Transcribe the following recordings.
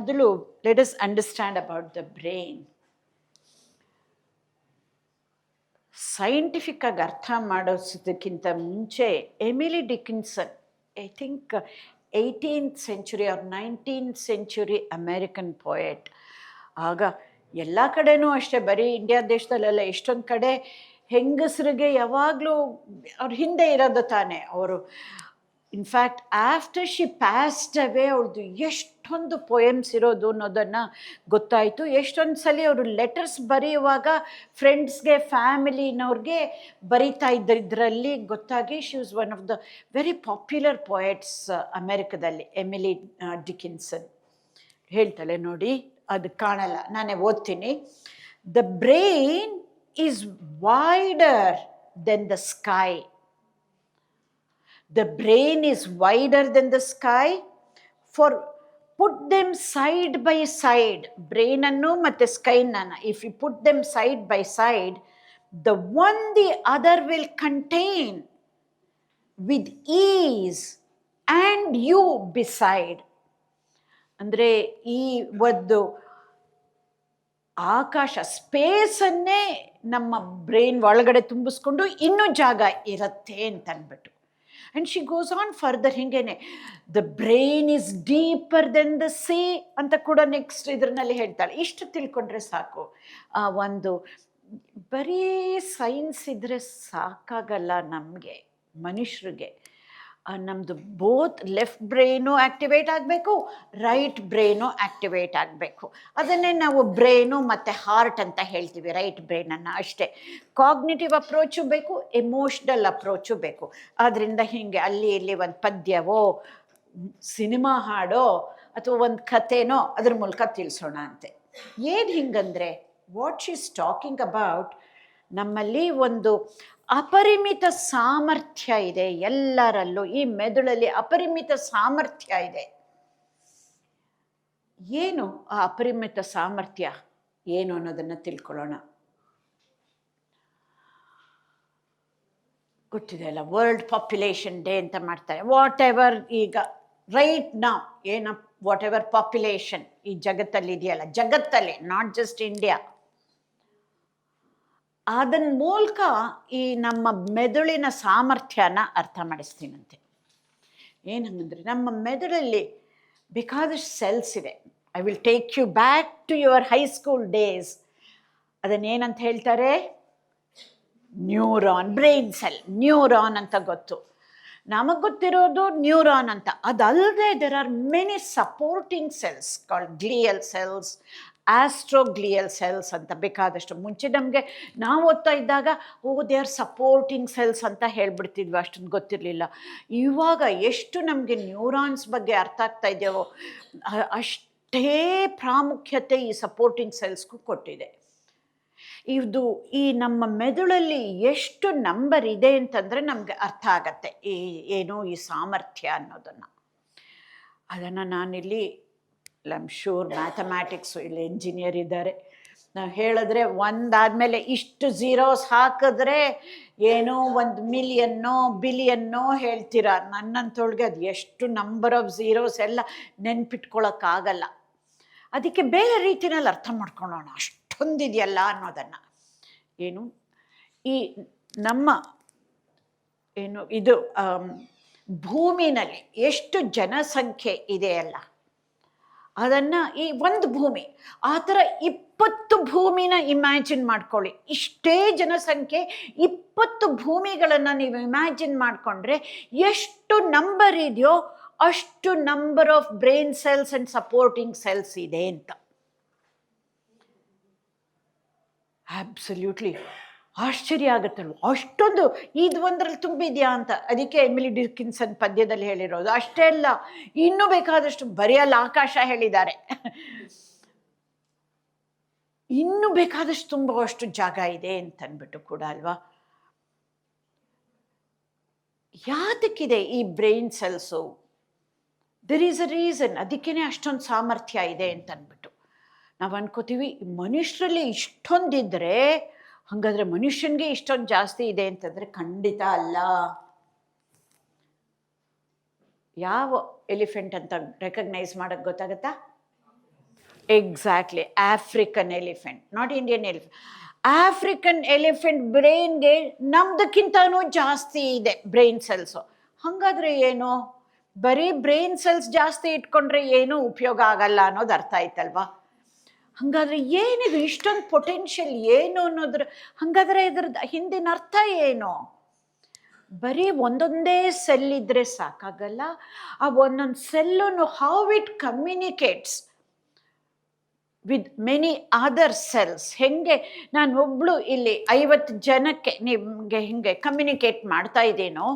ಮೊದಲು let us understand about the brain. Scientific ಆಗಿ ಅರ್ಥ ಮಾಡೋದಕ್ಕಿಂತ ಮುಂಚೆ Emily Dickinson, I think 18th century or 19th century American poet. ಆಗ ಎಲ್ಲ ಕಡೆನೂ ಅಷ್ಟೇ, ಬರೀ ಇಂಡಿಯಾ ದೇಶದಲ್ಲೆಲ್ಲ ಎಷ್ಟೊಂದು ಕಡೆ ಹೆಂಗಸರಿಗೆ ಯಾವಾಗಲೂ ಅವ್ರ ಹಿಂದೆ ಇರೋದು ತಾನೆ. ಅವರು ಇನ್ಫ್ಯಾಕ್ಟ್ ಆಫ್ಟರ್ ಶಿ ಪ್ಯಾಸ್ಡ್ ಅವೇ ಅವ್ರದ್ದು ಎಷ್ಟೊಂದು ಪೊಯಮ್ಸ್ ಇರೋದು ಅನ್ನೋದನ್ನು ಗೊತ್ತಾಯಿತು. ಎಷ್ಟೊಂದು ಸಲ ಅವರು ಲೆಟರ್ಸ್ ಬರೆಯುವಾಗ ಫ್ರೆಂಡ್ಸ್ಗೆ, ಫ್ಯಾಮಿಲಿನವ್ರಿಗೆ ಬರಿತಾ ಇದ್ದರಲ್ಲಿ ಗೊತ್ತಾಗಿ she was one of the very popular poets ಅಮೆರಿಕದಲ್ಲಿ. ಎಮಿಲಿ ಡಿಕಿನ್ಸನ್ ಹೇಳ್ತಾಳೆ ನೋಡಿ, ಅದು ಕಾಣಲ್ಲ, ನಾನೇ ಓದ್ತೀನಿ. The brain is wider than the sky. The brain is wider than the sky. For put them side by side, brain annu matte sky nana, if you put them side by side, the one the other will contain with ease, and you beside. ಅಂದ್ರೆ ಈ ಒಂದು ಆಕಾಶ, ಸ್ಪೇಸನ್ನೇ ನಮ್ಮ brain ಒಳಗಡೆ ತುಂಬಿಸ್ಕೊಂಡು ಇನ್ನೂ ಜಾಗ ಇರುತ್ತೆ ಅಂತ ಅಂದ್ಬಿಟ್ಟು. And she goes on further ಹಿಂಗೇನೆ, the brain is deeper than the sea ಅಂತ ಕೂಡ ನೆಕ್ಸ್ಟ್ ಇದರಲ್ಲಿ ಹೇಳ್ತಾಳೆ. ಇಷ್ಟು ತಿಳ್ಕೊಂಡ್ರೆ ಸಾಕು. ಒಂದು ಬರೀ ಸೈನ್ಸ್ ಇದ್ದರೆ ಸಾಕಾಗಲ್ಲ ನಮಗೆ, ಮನುಷ್ಯರಿಗೆ. ನಮ್ಮದು ಬೋತ್ ಲೆಫ್ಟ್ ಬ್ರೈನು ಆ್ಯಕ್ಟಿವೇಟ್ ಆಗಬೇಕು, ರೈಟ್ ಬ್ರೈನು ಆ್ಯಕ್ಟಿವೇಟ್ ಆಗಬೇಕು. ಅದನ್ನೇ ನಾವು ಬ್ರೈನು ಮತ್ತು ಹಾರ್ಟ್ ಅಂತ ಹೇಳ್ತೀವಿ, ರೈಟ್ ಬ್ರೈನನ್ನು ಅಷ್ಟೇ. ಕಾಗ್ನಿಟಿವ್ ಅಪ್ರೋಚು ಬೇಕು, ಎಮೋಷ್ನಲ್ ಅಪ್ರೋಚು ಬೇಕು. ಆದ್ದರಿಂದ ಹೀಗೆ ಅಲ್ಲಿ ಇಲ್ಲಿ ಒಂದು ಪದ್ಯವೋ, ಸಿನಿಮಾ ಹಾಡೋ ಅಥವಾ ಒಂದು ಕಥೆನೋ ಅದ್ರ ಮೂಲಕ ತಿಳಿಸೋಣ ಅಂತೆ. ಏನು ಹಿಂಗಂದರೆ, what she is talking about, ನಮ್ಮಲ್ಲಿ ಒಂದು ಅಪರಿಮಿತ ಸಾಮರ್ಥ್ಯ ಇದೆ ಎಲ್ಲರಲ್ಲೂ. ಈ ಮೆದುಳಲ್ಲಿ ಅಪರಿಮಿತ ಸಾಮರ್ಥ್ಯ ಇದೆ. ಏನು ಆ ಅಪರಿಮಿತ ಸಾಮರ್ಥ್ಯ ಏನು ಅನ್ನೋದನ್ನು ತಿಳ್ಕೊಳ್ಳೋಣ. ಗೊತ್ತಿದೆ ಅಲ್ಲ, ವರ್ಲ್ಡ್ ಪಾಪ್ಯುಲೇಷನ್ ಡೇ ಅಂತ ಮಾಡ್ತಾರೆ. ವಾಟ್ ಎವರ್ ಈಗ ರೈಟ್ ನೌ ಏನು ವಾಟ್ ಎವರ್ ಪಾಪ್ಯುಲೇಷನ್ ಈ ಜಗತ್ತಲ್ಲಿ ಇದೆಯಲ್ಲ, ಜಗತ್ತಲ್ಲಿ, ನಾಟ್ ಜಸ್ಟ್ ಇಂಡಿಯಾ, ಅದನ್ನ ಮೂಲಕ ಈ ನಮ್ಮ ಮೆದುಳಿನ ಸಾಮರ್ಥ್ಯನ ಅರ್ಥ ಮಾಡಿಸ್ತೀನಂತೆ. ಏನು ಹಂಗಂದ್ರೆ, ನಮ್ಮ ಮೆದುಳಲ್ಲಿ ಬೇಕಾದಷ್ಟು ಸೆಲ್ಸ್ ಇದೆ. I will take you back to your high school days. ಅದನ್ನೇನಂತ ಹೇಳ್ತಾರೆ? ನ್ಯೂರಾನ್, ಬ್ರೈನ್ ಸೆಲ್, ನ್ಯೂರಾನ್ ಅಂತ ಗೊತ್ತು. ನಮಗೆ ಗೊತ್ತಿರೋದು ನ್ಯೂರಾನ್ ಅಂತ. ಅದಲ್ಲದೆ there are many supporting cells called glial cells, astroglial cells ಅಂತ ಬೇಕಾದಷ್ಟು. ಮುಂಚೆ ನಮಗೆ ನಾವು ಓದ್ತಾ ಇದ್ದಾಗ ದೇ ಆರ್ ಸಪೋರ್ಟಿಂಗ್ ಸೆಲ್ಸ್ ಅಂತ ಹೇಳ್ಬಿಡ್ತಿದ್ವಿ, ಅಷ್ಟೊಂದು ಗೊತ್ತಿರಲಿಲ್ಲ. ಇವಾಗ ಎಷ್ಟು ನಮಗೆ ನ್ಯೂರಾನ್ಸ್ ಬಗ್ಗೆ ಅರ್ಥ ಆಗ್ತಾ ಇದೆಯೋ ಅಷ್ಟೇ ಪ್ರಾಮುಖ್ಯತೆ ಈ ಸಪೋರ್ಟಿಂಗ್ ಸೆಲ್ಸ್ಗೂ ಕೊಟ್ಟಿದೆ. ಇದು ಈ ನಮ್ಮ ಮೆದುಳಲ್ಲಿ ಎಷ್ಟು ನಂಬರ್ ಇದೆ ಅಂತಂದರೆ ನಮಗೆ ಅರ್ಥ ಆಗತ್ತೆ ಏನು ಈ ಸಾಮರ್ಥ್ಯ ಅನ್ನೋದನ್ನು. ಅದನ್ನು ನಾನಿಲ್ಲಿ ಐ ಆಮ್ ಶೂರ್ ಮ್ಯಾಥಮ್ಯಾಟಿಕ್ಸು ಇಲ್ಲಿ ಇಂಜಿನಿಯರ್ ಇದ್ದಾರೆ, ನಾವು ಹೇಳಿದ್ರೆ ಒಂದಾದಮೇಲೆ ಇಷ್ಟು ಝೀರೋಸ್ ಹಾಕಿದ್ರೆ ಏನೋ 1 ಮಿಲಿಯನ್ನೋ ಬಿಲಿಯನ್ನೋ ಹೇಳ್ತೀರ. ನನ್ನಂತೊಳಗೆ ಅದು ಎಷ್ಟು ನಂಬರ್ ಆಫ್ ಝೀರೋಸ್ ಎಲ್ಲ ನೆನ್ಪಿಟ್ಕೊಳ್ಳೋಕ್ಕಾಗಲ್ಲ. ಅದಕ್ಕೆ ಬೇರೆ ರೀತಿಯಲ್ಲಿ ಅರ್ಥ ಮಾಡ್ಕೊಳ್ಳೋಣ, ಅಷ್ಟೊಂದಿದೆಯಲ್ಲ ಅನ್ನೋದನ್ನು. ಏನು ಈ ನಮ್ಮ ಏನು ಇದು ಭೂಮಿನಲ್ಲಿ ಎಷ್ಟು ಜನಸಂಖ್ಯೆ ಇದೆಯಲ್ಲ, ಅದನ್ನು ಈ ಒಂದು ಭೂಮಿ, ಆ ಥರ 20 ಭೂಮಿನ ಇಮ್ಯಾಜಿನ್ ಮಾಡ್ಕೊಳ್ಳಿ. ಇಷ್ಟೇ ಜನಸಂಖ್ಯೆ, 20 ಭೂಮಿಗಳನ್ನು ನೀವು ಇಮ್ಯಾಜಿನ್ ಮಾಡಿಕೊಂಡ್ರೆ ಎಷ್ಟು ನಂಬರ್ ಇದೆಯೋ ಅಷ್ಟು number of brain cells and supporting cells ಇದೆ ಅಂತ. ಆಬ್ಸಲ್ಯೂಟ್ಲಿ ಆಶ್ಚರ್ಯ ಆಗುತ್ತಲ್ವ, ಅಷ್ಟೊಂದು ಇದು ಒಂದರಲ್ಲಿ ತುಂಬಿದೆಯಾ ಅಂತ. ಅದಕ್ಕೆ ಎಮಿಲಿ ಡಿಕಿನ್ಸನ್ ಪದ್ಯದಲ್ಲಿ ಹೇಳಿರೋದು. ಅಷ್ಟೇ ಅಲ್ಲ, ಇನ್ನೂ ಬೇಕಾದಷ್ಟು, ಬರೆಯಲ್ಲ ಆಕಾಶ ಹೇಳಿದ್ದಾರೆ, ಇನ್ನೂ ಬೇಕಾದಷ್ಟು ತುಂಬುವಷ್ಟು ಜಾಗ ಇದೆ ಅಂತನ್ಬಿಟ್ಟು ಕೂಡ ಅಲ್ವಾ. ಯಾತಕ್ಕಿದೆ ಈ brain cells? There is a reason. ಅದಕ್ಕೇ ಅಷ್ಟೊಂದು ಸಾಮರ್ಥ್ಯ ಇದೆ ಅಂತನ್ಬಿಟ್ಟು ನಾವು ಅನ್ಕೋತೀವಿ. ಮನುಷ್ಯರಲ್ಲಿ ಇಷ್ಟೊಂದಿದ್ರೆ ಹಾಗಾದರೆ ಮನುಷ್ಯನಿಗೆ ಇಷ್ಟೊಂದು ಜಾಸ್ತಿ ಇದೆ ಅಂತಂದರೆ ಖಂಡಿತ ಅಲ್ಲ. ಯಾವ ಎಲಿಫೆಂಟ್ ಅಂತ ರೆಕಗ್ನೈಸ್ ಮಾಡೋಕ್ಕೆ ಗೊತ್ತಾಗತ್ತಾ? Exactly, African elephant, not Indian elephant. African elephant ಬ್ರೈನ್ಗೆ ನಮ್ದಕ್ಕಿಂತನೂ ಜಾಸ್ತಿ ಇದೆ ಬ್ರೈನ್ ಸೆಲ್ಸು. ಹಾಗಾದ್ರೆ ಏನು, ಬರೀ ಬ್ರೈನ್ ಸೆಲ್ಸ್ ಜಾಸ್ತಿ ಇಟ್ಕೊಂಡ್ರೆ ಏನೂ ಉಪಯೋಗ ಆಗಲ್ಲ ಅನ್ನೋದು ಅರ್ಥ ಆಯ್ತಲ್ವಾ? ಹಾಗಾದ್ರೆ ಏನಿದು ಇಷ್ಟೊಂದು ಪೊಟೆನ್ಷಿಯಲ್ ಏನು ಅನ್ನೋದ್ರ, ಹಾಗಾದ್ರೆ ಇದ್ರದ್ದು ಹಿಂದಿನ ಅರ್ಥ ಏನು? ಬರೀ ಒಂದೊಂದೇ ಸೆಲ್ ಇದ್ರೆ ಸಾಕಾಗಲ್ಲ, ಆ ಒಂದೊಂದು ಸೆಲ್ಲನ್ನು how it communicates with many other cells. ಹೆಂಗೆ ನಾನು ಒಬ್ಳು ಇಲ್ಲಿ 50 ಜನಕ್ಕೆ ನಿಮಗೆ ಹಿಂಗೆ ಕಮ್ಯುನಿಕೇಟ್ ಮಾಡ್ತಾ ಇದ್ದೀನೋ,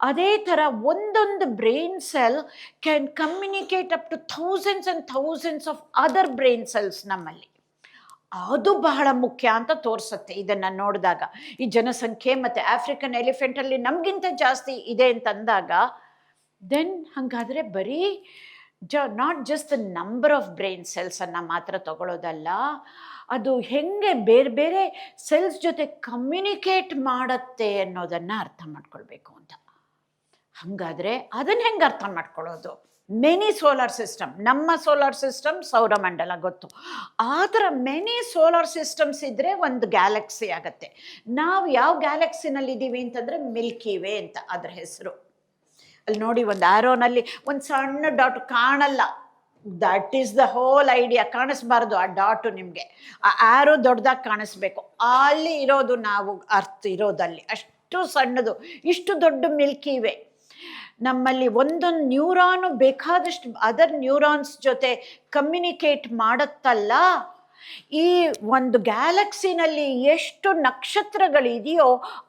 ಅದೇ ಥರ ಒಂದೊಂದು brain cell can communicate up to thousands and thousands of other brain cells ನಮ್ಮಲ್ಲಿ. ಅದು ಬಹಳ ಮುಖ್ಯ ಅಂತ ತೋರಿಸುತ್ತೆ ಇದನ್ನು ನೋಡಿದಾಗ. ಈ ಜನಸಂಖ್ಯೆ ಮತ್ತು ಆಫ್ರಿಕನ್ ಎಲಿಫೆಂಟಲ್ಲಿ ನಮಗಿಂತ ಜಾಸ್ತಿ ಇದೆ ಅಂತಂದಾಗ, ದೆನ್ ಹಾಗಾದರೆ ಬರೀ not just the number of brain ಸೆಲ್ಸನ್ನು ಮಾತ್ರ ತಗೊಳ್ಳೋದಲ್ಲ, ಅದು ಹೆಂಗೆ ಬೇರೆ ಬೇರೆ ಸೆಲ್ಸ್ ಜೊತೆ ಕಮ್ಯುನಿಕೇಟ್ ಮಾಡುತ್ತೆ ಅನ್ನೋದನ್ನು ಅರ್ಥ ಮಾಡ್ಕೊಳ್ಬೇಕು ಅಂತ. ಹಾಗಾದರೆ ಅದನ್ನು ಹೆಂಗೆ ಅರ್ಥ ಮಾಡ್ಕೊಳ್ಳೋದು? ಮೆನಿ ಸೋಲಾರ್ ಸಿಸ್ಟಮ್, ನಮ್ಮ ಸೋಲಾರ್ ಸಿಸ್ಟಮ್ ಸೌರಮಂಡಲ ಗೊತ್ತು, ಆ ಥರ ಮೆನಿ ಸೋಲಾರ್ ಸಿಸ್ಟಮ್ಸ್ ಇದ್ದರೆ ಒಂದು ಗ್ಯಾಲಕ್ಸಿ ಆಗುತ್ತೆ. ನಾವು ಯಾವ ಗ್ಯಾಲಕ್ಸಿನಲ್ಲಿದ್ದೀವಿ ಅಂತಂದರೆ ಮಿಲ್ಕಿ ವೇ ಅಂತ ಅದರ ಹೆಸರು. ಅಲ್ಲಿ ನೋಡಿ, ಒಂದು ಆರೋನಲ್ಲಿ ಒಂದು ಸಣ್ಣ ಡಾಟ್ ಕಾಣಲ್ಲ, that is the whole idea. ಕಾಣಿಸ್ಬಾರ್ದು ಆ ಡಾಟು, ನಿಮಗೆ ಆ ಆರೋ ದೊಡ್ಡದಾಗಿ ಕಾಣಿಸ್ಬೇಕು. ಅಲ್ಲಿ ಇರೋದು ನಾವು ಅರ್ಥ ಇರೋದಲ್ಲಿ ಅಷ್ಟು ಸಣ್ಣದು, ಇಷ್ಟು ದೊಡ್ಡ ಮಿಲ್ಕಿ ವೇ. ನಮ್ಮಲ್ಲಿ ಒಂದೊಂದು ನ್ಯೂರಾನು ಬೇಕಾದಷ್ಟು ಅದರ್ ನ್ಯೂರಾನ್ಸ್ ಜೊತೆ ಕಮ್ಯುನಿಕೇಟ್ ಮಾಡುತ್ತಲ್ಲ. ಈ ಒಂದು ಗ್ಯಾಲಕ್ಸಿನಲ್ಲಿ ಎಷ್ಟು ನಕ್ಷತ್ರಗಳಿದೆಯೋ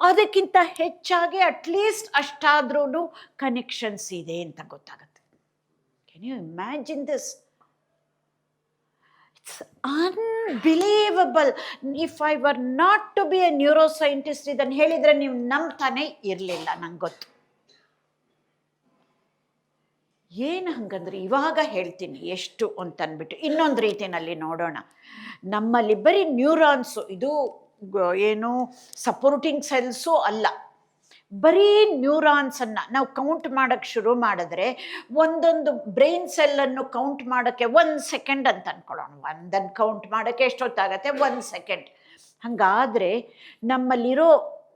ಅದಕ್ಕಿಂತ ಹೆಚ್ಚಾಗಿ ಅಟ್ಲೀಸ್ಟ್ ಅಷ್ಟಾದ್ರೂ ಕನೆಕ್ಷನ್ಸ್ ಇದೆ ಅಂತ ಗೊತ್ತಾಗುತ್ತೆ. Can you imagine this? It's unbelievable. If I were not to be a neuroscientist, ಇದನ್ನು ಹೇಳಿದರೆ ನೀವು ನಂಬ್ತಾನೆ ಇರಲಿಲ್ಲ, ನಂಗೆ ಗೊತ್ತು. ಏನು ಹಂಗಂದ್ರೆ ಇವಾಗ ಹೇಳ್ತೀನಿ ಎಷ್ಟು ಅಂತನ್ಬಿಟ್ಟು. ಇನ್ನೊಂದು ರೀತಿಯಲ್ಲಿ ನೋಡೋಣ. ನಮ್ಮಲ್ಲಿ ಬರೀ ನ್ಯೂರಾನ್ಸು, ಇದು ಏನು ಸಪೋರ್ಟಿಂಗ್ ಸೆಲ್ಸು ಅಲ್ಲ, ಬರೀ ನ್ಯೂರಾನ್ಸನ್ನು ನಾವು ಕೌಂಟ್ ಮಾಡೋಕ್ಕೆ ಶುರು ಮಾಡಿದ್ರೆ, ಒಂದೊಂದು ಬ್ರೈನ್ ಸೆಲ್ಲನ್ನು ಕೌಂಟ್ ಮಾಡೋಕ್ಕೆ 1 ಸೆಕೆಂಡ್ ಅಂತ ಅಂದ್ಕೊಳ್ಳೋಣ. ಒಂದನ್ನು ಕೌಂಟ್ ಮಾಡೋಕ್ಕೆ ಎಷ್ಟೊತ್ತಾಗತ್ತೆ? 1 ಸೆಕೆಂಡ್. ಹಾಗಾದರೆ ನಮ್ಮಲ್ಲಿರೋ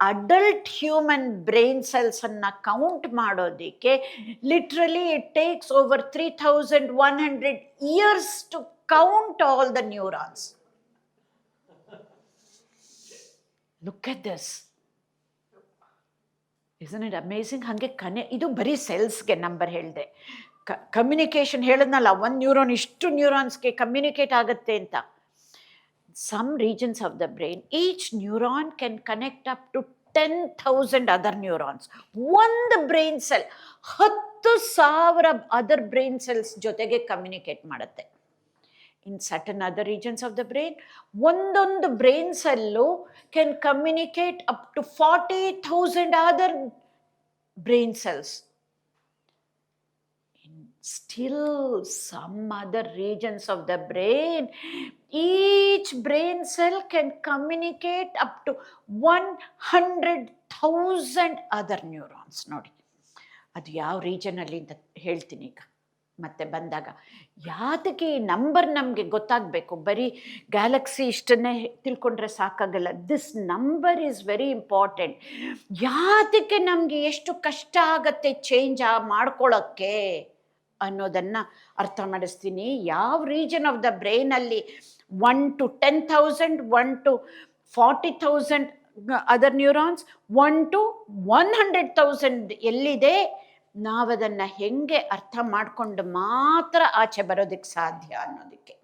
ಅಡಲ್ಟ್ ಹ್ಯೂಮನ್ ಬ್ರೈನ್ ಸೆಲ್ಸನ್ನು ಕೌಂಟ್ ಮಾಡೋದಕ್ಕೆ literally it takes over 3100 years to count all the neurons. Look at this, isn't it amazing? ಹಾಗೆ ಇದು ಬರೀ ಸೆಲ್ಸ್ಗೆ ನಂಬರ್ ಹೇಳಿದೆ. ಕಮ್ಯುನಿಕೇಷನ್ ಹೇಳಿದ್ನಲ್ಲ, ಒಂದು ನ್ಯೂರಾನ್ ಇಷ್ಟು ನ್ಯೂರಾನ್ಸ್ಗೆ ಕಮ್ಯುನಿಕೇಟ್ ಆಗುತ್ತೆ ಅಂತ. Some regions of the brain, each neuron can connect up to 10,000 other neurons. ಒಂದು brain cell 10,000 other brain cells ಜೊತೆಗೆ ಕಮ್ಯುನಿಕೇಟ್ ಮಾಡುತ್ತೆ. In certain other regions of the brain, ಒಂದೊಂದು brain cell can communicate up to 40,000 other brain cells. Still some other regions of the brain, each brain cell can communicate up to 100,000 other neurons. ನೋಡಿ, ಅದು ಯಾವ ರೀಜನಲ್ಲಿ ಅಂತ ಹೇಳ್ತೀನಿ ಈಗ ಮತ್ತೆ ಬಂದಾಗ. ಯಾತಕ್ಕೆ ಈ ನಂಬರ್ ನಮಗೆ ಗೊತ್ತಾಗಬೇಕು? ಬರೀ ಗ್ಯಾಲಕ್ಸಿ ಇಷ್ಟನ್ನೇ ತಿಳ್ಕೊಂಡ್ರೆ ಸಾಕಾಗಲ್ಲ. This number is very important. ಯಾತಕ್ಕೆ ನಮಗೆ ಎಷ್ಟು ಕಷ್ಟ ಆಗತ್ತೆ ಚೇಂಜ್ ಮಾಡ್ಕೊಳ್ಳೋಕ್ಕೆ ಅನ್ನೋದನ್ನು ಅರ್ಥ ಮಾಡಿಸ್ತೀನಿ. ಯಾವ ರೀಜನ್ ಆಫ್ ದ ಬ್ರೈನಲ್ಲಿ 1 to 10,000, 1 to 40,000 other neurons, 1 to 100,000 ಎಲ್ಲಿದೆ, ನಾವದನ್ನು ಹೆಂಗೆ ಅರ್ಥ ಮಾಡಿಕೊಂಡು ಮಾತ್ರ ಆಚೆ ಬರೋದಕ್ಕೆ ಸಾಧ್ಯ ಅನ್ನೋದಕ್ಕೆ.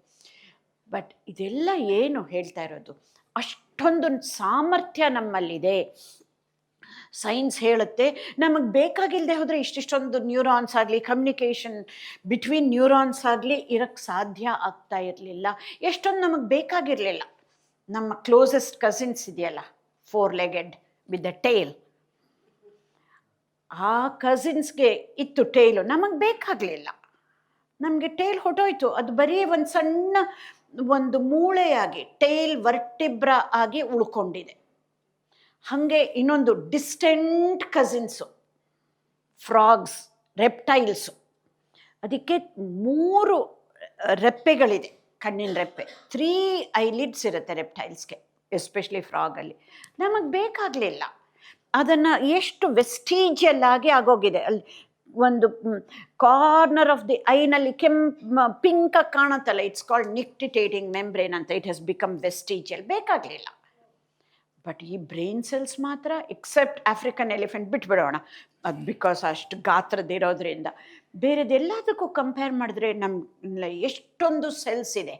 ಬಟ್ ಇದೆಲ್ಲ ಏನು ಹೇಳ್ತಾ ಇರೋದು, ಅಷ್ಟೊಂದು ಸಾಮರ್ಥ್ಯ ನಮ್ಮಲ್ಲಿದೆ. ಸೈನ್ಸ್ ಹೇಳುತ್ತೆ ನಮಗೆ ಬೇಕಾಗಿಲ್ಲದೆ ಹೋದರೆ ಇಷ್ಟಿಷ್ಟೊಂದು ನ್ಯೂರಾನ್ಸ್ ಆಗಲಿ, ಕಮ್ಯುನಿಕೇಷನ್ ಬಿಟ್ವೀನ್ ನ್ಯೂರಾನ್ಸ್ ಆಗಲಿ ಇರೋಕ್ಕೆ ಸಾಧ್ಯ ಆಗ್ತಾ ಇರಲಿಲ್ಲ. ಎಷ್ಟೊಂದು ನಮಗೆ ಬೇಕಾಗಿರಲಿಲ್ಲ. ನಮ್ಮ ಕ್ಲೋಸೆಸ್ಟ್ ಕಸಿನ್ಸ್ ಇದೆಯಲ್ಲ, 4-legged ವಿತ್ ದ ಟೇಲ್, ಆ ಕಸಿನ್ಸ್ಗೆ ಇತ್ತು ಟೇಲು, ನಮಗೆ ಬೇಕಾಗಲಿಲ್ಲ. ನಮಗೆ ಟೇಲ್ ಹೊಟ್ಟೋಯ್ತು, ಅದು ಬರೀ ಒಂದು ಸಣ್ಣ ಒಂದು ಮೂಳೆಯಾಗಿ ಟೇಲ್ ವರ್ಟಿಬ್ರಾ ಆಗಿ ಉಳ್ಕೊಂಡಿದೆ. ಹಾಗೆ ಇನ್ನೊಂದು ಡಿಸ್ಟೆಂಟ್ ಕಸಿನ್ಸು ಫ್ರಾಗ್ಸ್, ರೆಪ್ಟೈಲ್ಸು, ಅದಕ್ಕೆ 3 ರೆಪ್ಪೆಗಳಿದೆ. ಕಣ್ಣಿನ ರೆಪ್ಪೆ 3 ಐಲಿಡ್ಸ್ ಇರುತ್ತೆ ರೆಪ್ಟೈಲ್ಸ್ಗೆ, ಎಸ್ಪೆಷಲಿ ಫ್ರಾಗಲ್ಲಿ. ನಮಗೆ ಬೇಕಾಗಲಿಲ್ಲ. ಅದನ್ನು ಎಷ್ಟು ವೆಸ್ಟೀಜಿಯಲ್ ಆಗಿ ಆಗೋಗಿದೆ. ಅಲ್ಲಿ ಒಂದು ಕಾರ್ನರ್ ಆಫ್ ದಿ ಐನಲ್ಲಿ ಪಿಂಕ್ ಕಾಣುತ್ತಲ್ಲ, ಇಟ್ಸ್ ಕಾಲ್ಡ್ ನಿಕ್ಟಿಟೇಟಿಂಗ್ ಮೆಂಬ್ರೇನ್ ಅಂತ. ಇಟ್ ಹ್ಯಾಸ್ ಬಿಕಮ್ ವೆಸ್ಟೀಜಿಯಲ್, ಬೇಕಾಗಲಿಲ್ಲ. ಬಟ್ ಈ ಬ್ರೈನ್ ಸೆಲ್ಸ್ ಮಾತ್ರ, ಎಕ್ಸೆಪ್ಟ್ ಆಫ್ರಿಕನ್ ಎಲಿಫೆಂಟ್ ಬಿಟ್ಬಿಡೋಣ, ಅದು ಬಿಕಾಸ್ ಅಷ್ಟು ಗಾತ್ರದಿರೋದ್ರಿಂದ. ಬೇರೆದೆಲ್ಲದಕ್ಕೂ ಕಂಪೇರ್ ಮಾಡಿದ್ರೆ ನಮ್ಮ ಎಷ್ಟೊಂದು ಸೆಲ್ಸ್ ಇದೆ.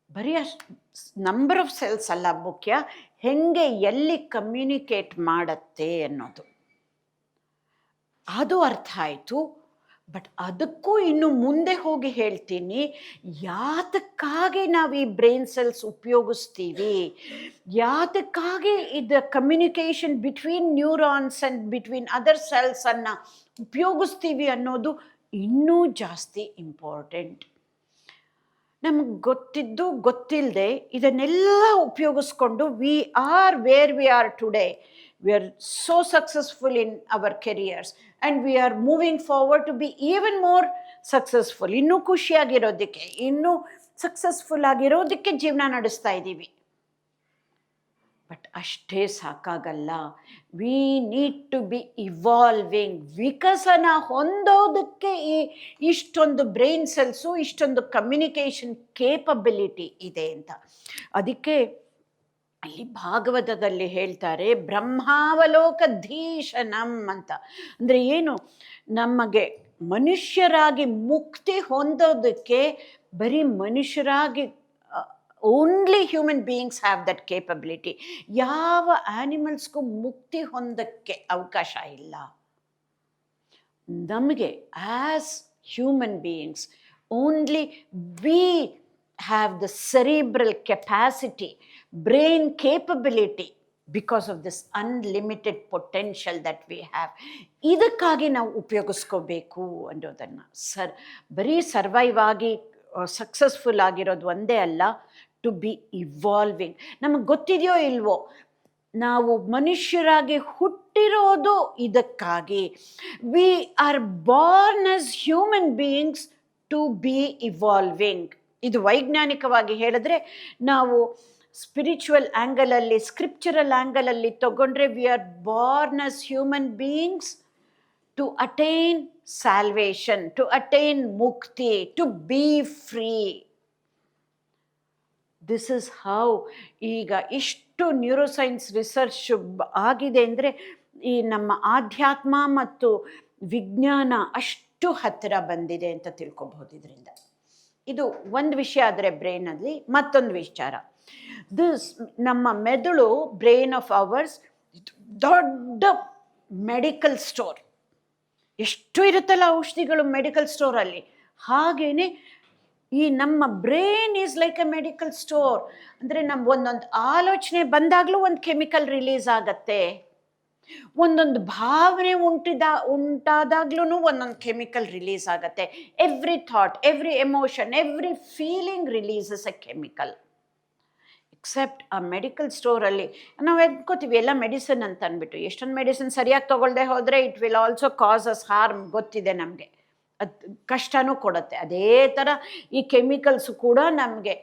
ಬರೀ ನಂಬರ್ ಆಫ್ ಸೆಲ್ಸ್ ಅಲ್ಲ ಮುಖ್ಯ, ಹೆಂಗೆ ಎಲ್ಲಿ ಕಮ್ಯುನಿಕೇಟ್ ಮಾಡತ್ತೆ ಅನ್ನೋದು, ಅದು ಅರ್ಥ ಆಯಿತು. ಬಟ್ ಅದಕ್ಕೂ ಇನ್ನು ಮುಂದೆ ಹೋಗಿ ಹೇಳ್ತೀನಿ, ಯಾತಕ್ಕಾಗಿ ನಾವು ಈ ಬ್ರೈನ್ ಸೆಲ್ಸ್ ಉಪಯೋಗಿಸ್ತೀವಿ, ಯಾತಕ್ಕಾಗಿ ಇದು communication between neurons and between other ಸೆಲ್ಸನ್ನು ಉಪಯೋಗಿಸ್ತೀವಿ ಅನ್ನೋದು ಇನ್ನೂ ಜಾಸ್ತಿ ಇಂಪಾರ್ಟೆಂಟ್. ನಮಗೆ ಗೊತ್ತಿದ್ದು ಗೊತ್ತಿಲ್ಲದೆ ಇದನ್ನೆಲ್ಲ ಉಪಯೋಗಿಸ್ಕೊಂಡು we are where we are today. We are so successful in our careers and we are moving forward to be even more successful. ಇನ್ನೂ ಖುಷಿಯಾಗಿರೋದಕ್ಕೆ, ಇನ್ನೂ ಸಕ್ಸಸ್ಫುಲ್ ಆಗಿರೋದಕ್ಕೆ ಜೀವನ ನಡೆಸ್ತಾ ಇದ್ದೀವಿ. ಬಟ್ ಅಷ್ಟೇ ಸಾಕಾಗಲ್ಲ. We need to be evolving. ವಿಕಸನ ಹೊಂದೋದಕ್ಕೆ ಇಷ್ಟೊಂದು ಬ್ರೈನ್ ಸೆಲ್ಸು, ಇಷ್ಟೊಂದು ಕಮ್ಯುನಿಕೇಷನ್ ಕೇಪಬಿಲಿಟಿ ಇದೆ ಅಂತ. ಅದಕ್ಕೆ ಅಲ್ಲಿ ಭಾಗವತದಲ್ಲಿ ಹೇಳ್ತಾರೆ, ಬ್ರಹ್ಮಾವಲೋಕಧೀಶನಂ ಅಂತ. ಅಂದರೆ ಏನು, ನಮಗೆ ಮನುಷ್ಯರಾಗಿ ಮುಕ್ತಿ ಹೊಂದೋದಕ್ಕೆ ಬರೀ ಮನುಷ್ಯರಾಗಿ, only human beings have that capability. ಯಾವ ಆ್ಯನಿಮಲ್ಸ್ಗೂ ಮುಕ್ತಿ ಹೊಂದಕ್ಕೆ ಅವಕಾಶ ಇಲ್ಲ. ನಮಗೆ as human beings only we have the cerebral capacity, brain capability, because of this unlimited potential that we have. ಇದಕ್ಕಾಗಿ ನಾವು ಉಪಯೋಗಿಸ್ಕೋಬೇಕು ಅನ್ನೋದನ್ನು. ಬರೀ ಸರ್ವೈವ್ ಆಗಿ ಸಕ್ಸಸ್ಫುಲ್ ಆಗಿರೋದು ಒಂದೇ ಅಲ್ಲ, ಟು ಬಿ ಇವಾಲ್ವಿಂಗ್. ನಮಗೆ ಗೊತ್ತಿದೆಯೋ ಇಲ್ವೋ, ನಾವು ಮನುಷ್ಯರಾಗಿ ಹುಟ್ಟಿರೋದು ಇದಕ್ಕಾಗಿ. We are born as human beings to be evolving. ಇದು ವೈಜ್ಞಾನಿಕವಾಗಿ ಹೇಳಿದ್ರೆ, ನಾವು ಸ್ಪಿರಿಚುವಲ್ ಆ್ಯಂಗಲಲ್ಲಿ, ಸ್ಕ್ರಿಪ್ಚರಲ್ ಆ್ಯಂಗಲಲ್ಲಿ ತಗೊಂಡ್ರೆ, we are born as human beings to attain salvation, to attain mukti, to be free. This is how. ಈಗ ಇಷ್ಟು ನ್ಯೂರೋಸೈನ್ಸ್ ರಿಸರ್ಚ್ ಆಗಿದೆ ಅಂದರೆ, ಈ ನಮ್ಮ ಆಧ್ಯಾತ್ಮ ಮತ್ತು ವಿಜ್ಞಾನ ಅಷ್ಟು ಹತ್ತಿರ ಬಂದಿದೆ ಅಂತ ತಿಳ್ಕೊಬಹುದು ಇದರಿಂದ. ಇದು ಒಂದು ವಿಷಯ. ಆದರೆ ಬ್ರೈನಲ್ಲಿ ಮತ್ತೊಂದು ವಿಚಾರ, ನಮ್ಮ ಮೆದುಳು, ಬ್ರೈನ್ ಆಫ್ ಅವರ್ಸ್ ದೊಡ್ಡ ಮೆಡಿಕಲ್ ಸ್ಟೋರ್. ಎಷ್ಟು ಇರುತ್ತಲ್ಲ ಔಷಧಿಗಳು ಮೆಡಿಕಲ್ ಸ್ಟೋರಲ್ಲಿ, ಹಾಗೇನೆ ಈ ನಮ್ಮ brain is like A medical store. ಅಂದರೆ ನಮ್ಮ ಒಂದೊಂದು ಆಲೋಚನೆ ಬಂದಾಗಲೂ ಒಂದು ಕೆಮಿಕಲ್ ರಿಲೀಸ್ ಆಗತ್ತೆ, ಒಂದೊಂದು ಭಾವನೆ ಉಂಟಾದಾಗ್ಲೂ ಒಂದೊಂದು ಕೆಮಿಕಲ್ ರಿಲೀಸ್ ಆಗುತ್ತೆ. Every thought, every emotion, every feeling releases a chemical. Except ಆ ಮೆಡಿಕಲ್ ಸ್ಟೋರಲ್ಲಿ ನಾವು ಎದ್ಕೋತೀವಿ ಎಲ್ಲ ಮೆಡಿಸಿನ್ ಅಂತ ಅಂದ್ಬಿಟ್ಟು. ಎಷ್ಟೊಂದು ಮೆಡಿಸಿನ್ ಸರಿಯಾಗಿ ತೊಗೊಳ್ದೆ ಹೋದರೆ it will also cos us harm, ಗೊತ್ತಿದೆ ನಮಗೆ, ಅದು ಕಷ್ಟನೂ ಕೊಡುತ್ತೆ. ಅದೇ ಥರ ಈ ಕೆಮಿಕಲ್ಸು ಕೂಡ ನಮಗೆ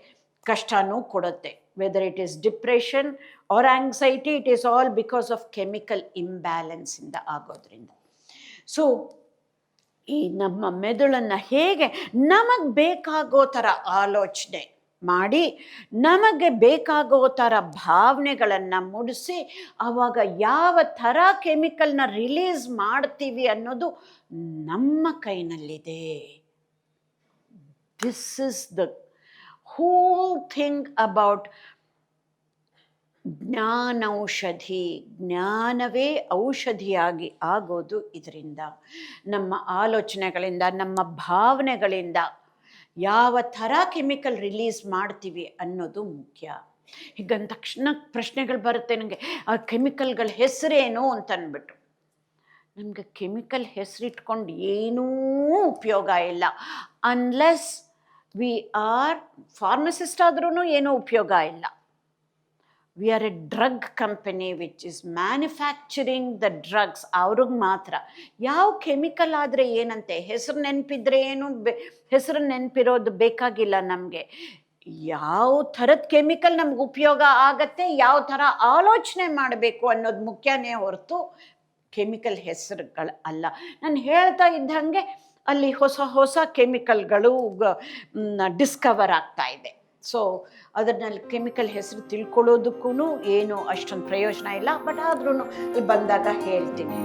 ಕಷ್ಟನೂ ಕೊಡುತ್ತೆ. Whether it is depression or anxiety, it is all because of chemical ಇಂಬ್ಯಾಲೆನ್ಸಿಂದ ಆಗೋದ್ರಿಂದ. ಸೊ ಈ ನಮ್ಮ ಮೆದುಳನ್ನು ಹೇಗೆ ನಮಗೆ ಬೇಕಾಗೋ ಥರ ಆಲೋಚನೆ ಮಾಡಿ, ನಮಗೆ ಬೇಕಾಗೋ ಥರ ಭಾವನೆಗಳನ್ನು ಮೂಡಿಸಿ, ಆವಾಗ ಯಾವ ಥರ ಕೆಮಿಕಲ್ನ ರಿಲೀಸ್ ಮಾಡ್ತೀವಿ ಅನ್ನೋದು ನಮ್ಮ ಕೈನಲ್ಲಿದೆ. This is the whole thing about ಜ್ಞಾನೌಷಧಿ. ಜ್ಞಾನವೇ ಔಷಧಿಯಾಗಿ ಆಗೋದು ಇದರಿಂದ. ನಮ್ಮ ಆಲೋಚನೆಗಳಿಂದ, ನಮ್ಮ ಭಾವನೆಗಳಿಂದ ಯಾವ ಥರ ಕೆಮಿಕಲ್ ರಿಲೀಸ್ ಮಾಡ್ತೀವಿ ಅನ್ನೋದು ಮುಖ್ಯ. ಹೀಗಂದ ತಕ್ಷಣ ಪ್ರಶ್ನೆಗಳು ಬರುತ್ತೆ ನನಗೆ, ಆ ಕೆಮಿಕಲ್ಗಳ ಹೆಸರೇನು ಅಂತ ಅಂದ್ಬಿಟ್ಟು. ನಮಗೆ ಕೆಮಿಕಲ್ ಹೆಸರಿಟ್ಕೊಂಡು ಏನೂ ಉಪಯೋಗ ಇಲ್ಲ. ಅನ್ಲೆಸ್ ವಿ ಆರ್ ಫಾರ್ಮಸಿಸ್ಟ್ ಆದ್ರೂ ಏನೂ ಉಪಯೋಗ ಇಲ್ಲ. We are A drug company which is manufacturing the drugs. ಅವ್ರಿಗೆ ಮಾತ್ರ ಯಾವ ಕೆಮಿಕಲ್ ಆದರೆ ಏನಂತೆ, ಹೆಸರು ನೆನಪಿದ್ರೆ ಏನು, ಹೆಸರು ನೆನಪಿರೋದು ಬೇಕಾಗಿಲ್ಲ ನಮಗೆ. ಯಾವ ಥರದ ಕೆಮಿಕಲ್ ನಮ್ಗೆ ಉಪಯೋಗ ಆಗತ್ತೆ, ಯಾವ ಥರ ಆಲೋಚನೆ ಮಾಡಬೇಕು ಅನ್ನೋದು ಮುಖ್ಯನೇ ಹೊರತು ಕೆಮಿಕಲ್ ಹೆಸರುಗಳು ಅಲ್ಲ. ನಾನು ಹೇಳ್ತಾ ಇದ್ದಂಗೆ ಅಲ್ಲಿ ಹೊಸ ಹೊಸ ಕೆಮಿಕಲ್ಗಳು ಡಿಸ್ಕವರ್ ಆಗ್ತಾ ಇದೆ. ಸೊ ಅದರಲ್ಲಿ ಕೆಮಿಕಲ್ ಹೆಸರು ತಿಳ್ಕೊಳ್ಳೋದಕ್ಕೂ ಏನು ಅಷ್ಟೊಂದು ಪ್ರಯೋಜನ ಇಲ್ಲ, ಬಟ್ ಆದ್ರೂ ಬಂದಾಗ ಹೇಳ್ತೀನಿ.